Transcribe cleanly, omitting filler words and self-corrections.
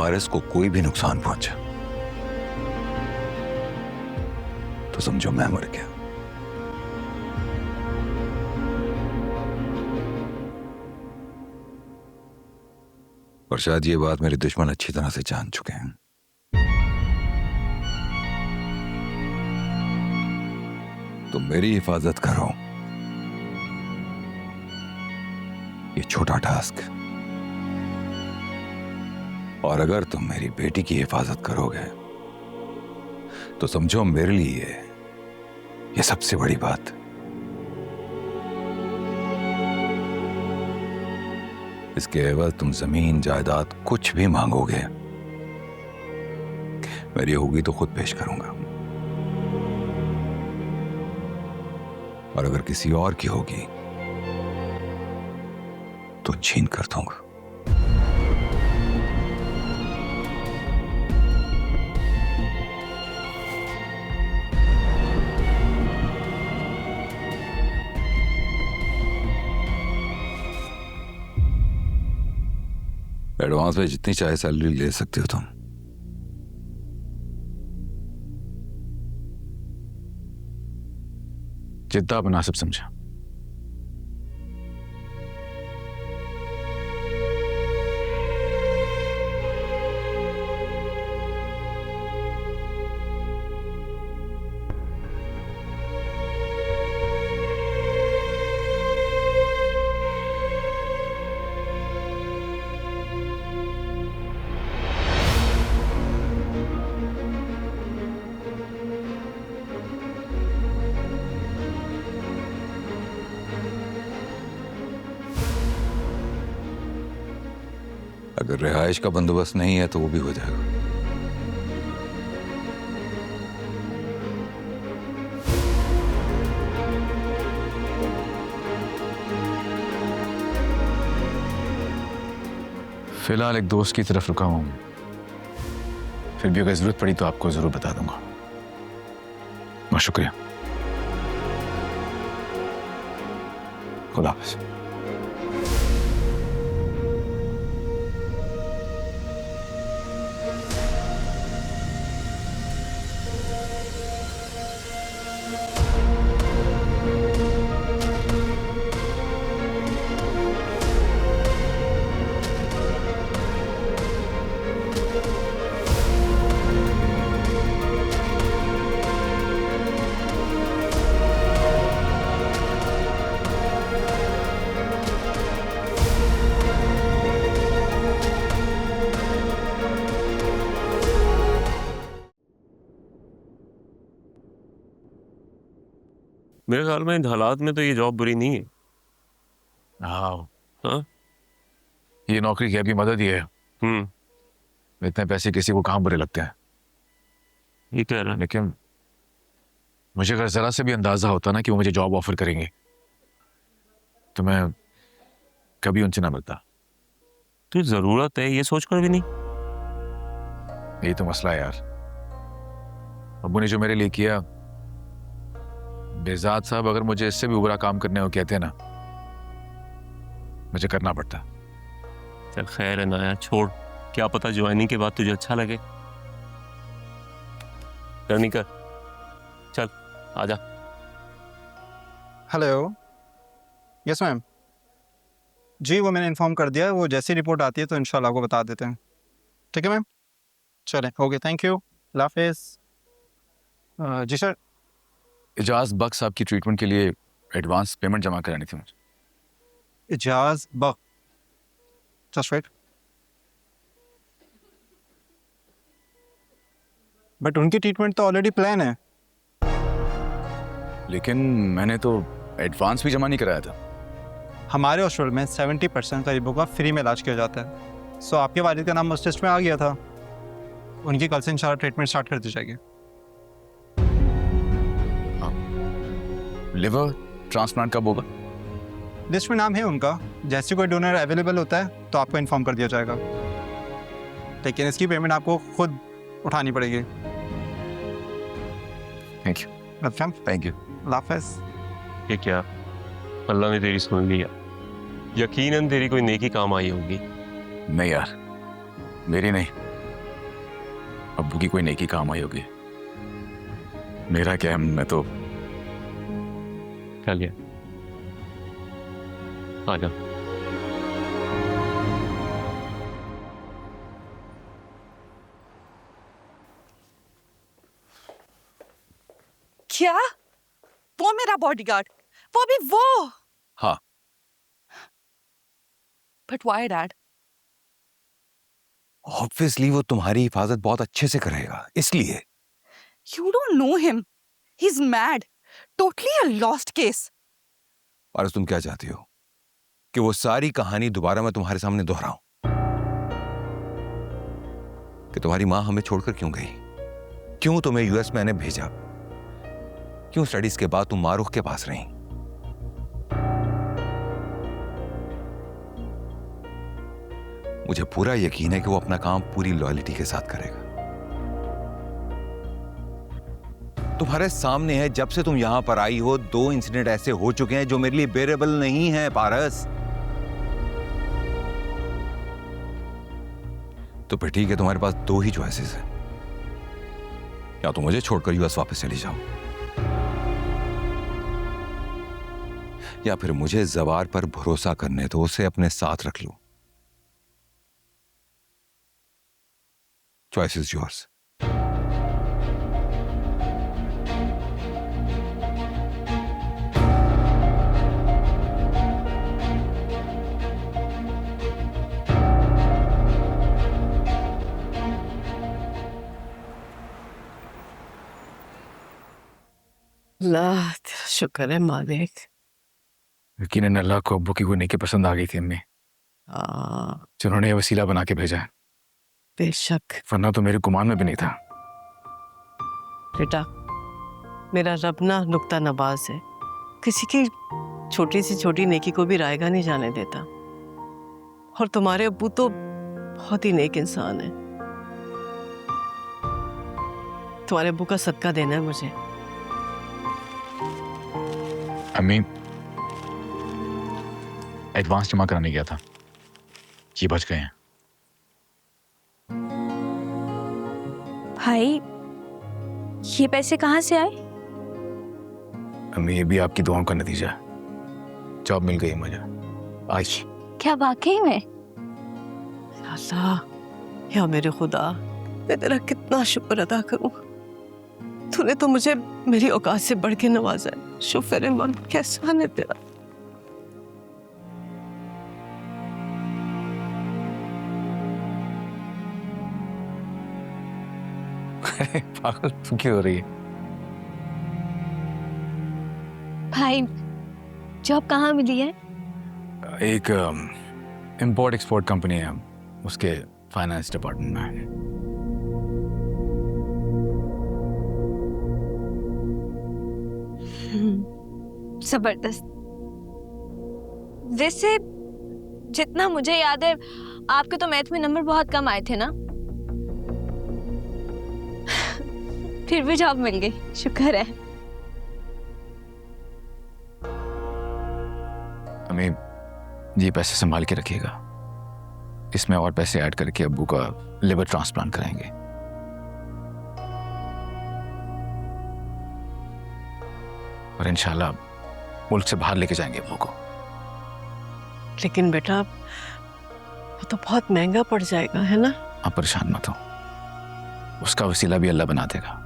फारिस को कोई भी नुकसान पहुंचा तो समझो मैं मर गया। और शायद ये बात मेरे दुश्मन अच्छी तरह से जान चुके हैं। तुम मेरी हिफाजत करो, ये छोटा टास्क, और अगर तुम मेरी बेटी की हिफाजत करोगे तो समझो मेरे लिए ये सबसे बड़ी बात। इसके एवज तुम जमीन जायदाद कुछ भी मांगोगे, मेरी होगी तो खुद पेश करूंगा, और अगर किसी और की होगी तो छीन कर दूंगा। एडवांस में जितनी चाहे सैलरी ले सकते हो तुम। जितना मुनासिब समझा। अगर रिहाइश का बंदोबस्त नहीं है तो वो भी हो जाएगा। फिलहाल एक दोस्त की तरफ रुका हूं, फिर भी अगर जरूरत पड़ी तो आपको जरूर बता दूंगा। बहुत शुक्रिया। खुदा हाफिज। मेरे ख्याल में इन हालात में तो ये जॉब बुरी नहीं है। हाँ, ये नौकरी की आपकी मदद ही है। इतने पैसे किसी को कहाँ बुरे लगते हैं। ये कह रहा है। लेकिन मुझे अगर जरा से भी अंदाजा होता ना कि वो मुझे जॉब ऑफर करेंगे तो मैं कभी उनसे ना मिलता। तो जरूरत है ये सोचकर भी नहीं। यही तो मसला है यार। अब्बू ने जो मेरे लिए किया, बेजाद साहब अगर मुझे इससे भी बुरा काम करने को कहते ना, मुझे करना पड़ता। चल खैर है ना यार, छोड़। क्या पता ज्वाइनिंग के बाद तुझे अच्छा लगे। कर नहीं कर, चल आजा। हेलो। Yes ma'am. जी वो मैंने इन्फॉर्म कर दिया है, वो जैसी रिपोर्ट आती है तो इंशाल्लाह आपको बता देते हैं। ठीक है मैम, चलें। ओके, थैंक यू, अल्लाह हाफिज़। जी सर। इजाज बख्श साहब की ट्रीटमेंट के लिए एडवांस पेमेंट जमा करानी थी मुझे। इजाज बख्श, जस्ट वेट। बट उनकी ट्रीटमेंट तो ऑलरेडी प्लान है। लेकिन मैंने तो एडवांस भी जमा नहीं कराया था। हमारे हॉस्पिटल में 70% गरीबों का फ्री में इलाज किया जाता है। सो आपके वालिद का नाम उस लिस्ट में आ गया था। उनकी कल से इंशाल्लाह ट्रीटमेंट स्टार्ट कर दी जाएगी। लिवर ट्रांसप्लांट कब होगा? लिस्ट में नाम है उनका। जैसे कोई डोनर अवेलेबल होता है तो आपको इन्फॉर्म कर दिया जाएगा, लेकिन इसकी पेमेंट आपको खुद उठानी पड़ेगी। Thank you. Welcome. Thank you. अल्लाह हाफिज़। ये क्या, अल्लाह ने तेरी सुन लिया। यकीनन तेरी कोई नेकी काम आई होगी। नहीं यार, मेरी नहीं, अब्बू की कोई नेकी काम आई होगी। मेरा क्या है, मैं तो चलिए आ जाओ। क्या? वो मेरा बॉडीगार्ड? वो भी वो? हाँ, बट व्हाई डैड? ऑब्वियसली वो तुम्हारी हिफाजत बहुत अच्छे से करेगा, इसलिए। You don't know him. He's mad. Totally a lost case. और तुम क्या चाहती हो कि वो सारी कहानी दोबारा मैं तुम्हारे सामने दोहराऊं? कि तुम्हारी मां हमें छोड़कर क्यों गई, क्यों तुम्हें यूएस मैंने भेजा, क्यों स्टडीज के बाद तुम मारूख के पास रही? मुझे पूरा यकीन है कि वो अपना काम पूरी लॉयल्टी के साथ करेगा। तुम्हारे सामने है, जब से तुम यहां पर आई हो 2 इंसिडेंट ऐसे हो चुके हैं जो मेरे लिए बेरेबल नहीं है पारस। तो फिर ठीक है, तुम्हारे पास 2 ही चॉइसेस हैं। या तो मुझे छोड़कर यूएस वापस चली जाओ, या फिर मुझे जवार पर भरोसा करने दो, उसे अपने साथ रख लो। Choice is yours. अल्लाह तेरा शुक्र है मालिक। यकीनन अल्लाह को अब्बू की कोई नेकी पसंद आ गई थी अम्मी, हाँ जिन्होंने ये वसीला बना के भेजा है, बेशक वरना तो मेरे गुमान में भी नहीं था। बेटा, मेरा रब ना नुक्ता नवाज है, किसी की छोटी से छोटी नेकी को भी रायगा नहीं जाने देता। और तुम्हारे अब्बू तो बहुत ही नेक इंसान है। तुम्हारे अब्बू का सदका देना है मुझे। अम्मी, एडवांस जमा कराने गया था, ये बच गए हैं। भाई, ये पैसे कहाँ से आए? अम्मी, ये भी आपकी दुआओं का नतीजा है। जॉब मिल गई मुझे आज। क्या वाकई में? अल्लाह, या मेरे खुदा, मैं तेरा कितना शुक्र अदा करूं। तूने तो मुझे मेरी औकात से बढ़ के नवाजा है। शुक्र है मन, कैसा है तेरा। पागल तू क्यों हो रही है? भाई, जॉब कहाँ मिली है? एक इंपोर्ट एक्सपोर्ट कंपनी है, उसके फाइनेंस डिपार्टमेंट में। जबरदस्त। वैसे जितना मुझे याद है, आपके तो मैथ में नंबर बहुत कम आए थे ना? फिर भी जॉब मिल गई, शुक्र है। अम्मी, ये पैसे संभाल के रखिएगा, इसमें और पैसे ऐड करके अब्बू का लिवर ट्रांसप्लांट कराएंगे। और इंशाल्लाह मुल्क से बाहर लेके जाएंगे अब्बू को। लेकिन बेटा, वो तो बहुत महंगा पड़ जाएगा, है ना? आप परेशान मत हो, उसका वसीला भी अल्लाह बना देगा।